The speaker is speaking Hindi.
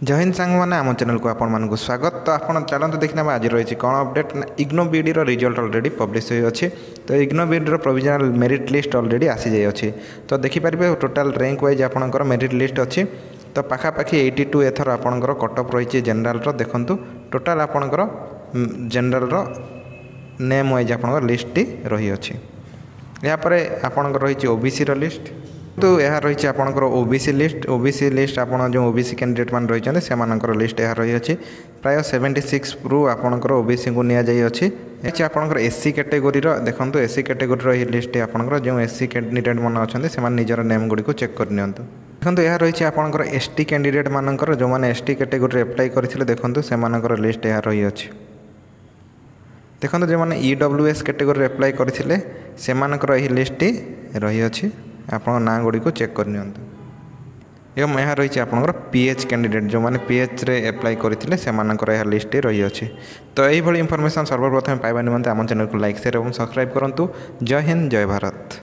जय हिंद सांग मैंने आम चैनल को आपको स्वागत। तो आप चलते देखना आज रही कौन अपडेट ना IGNOU BEd result already publish होती। तो IGNOU BEd provisional merit list already आसी जाइए। तो देखिपारे टोटाल रैंक वाइज आपंकर मेरिट लिस्ट अच्छी। तो पाखापाखि 82 एथर आपंकर कटअप रही जनरल देखु टोटाल आपंकर जनरल नेम वाइज आप लिस्ट रही अच्छी। यापर आपंकर रही ओबीसी लिस्ट। तो यह रही आपंकर ओबीसी लिस्ट आप जो ओबीसी कैंडिडेट मान रही से लिस्ट यह रही है। प्राय 76 रु आपंकर ओबीसी को नि जाइए। आपंकर एससी कैटेगोरी देखो एससी कैटेगोरी लिस्ट आपंकर जो एससी कैंडिडेट मन अच्छा से निजर नेम गुड़ी को चेक कर देखो। यह रही आपंकर एसटी कैंडिडेट मानकर जो मैंने एसटी कैटेगोरी एप्लाई करते देखो से लिस्ट यह रही है। देखो जो मैंने ईडब्ल्यूएस कैटेगोरी एप्लाई करते से लिस्ट रही है। आप ना गुड़ी को चेक कर एवं यह रही आपंकर पीएच कैंडिडेट जो मैंने पीएच रे एप्लाई करते से लिस्ट रही है। तो यही इनफॉरमेशन सर्वप्रथम पाइबा निमंते आम चैनल को लाइक शेयर और सब्सक्राइब करूँ। जय हिंद जय भारत।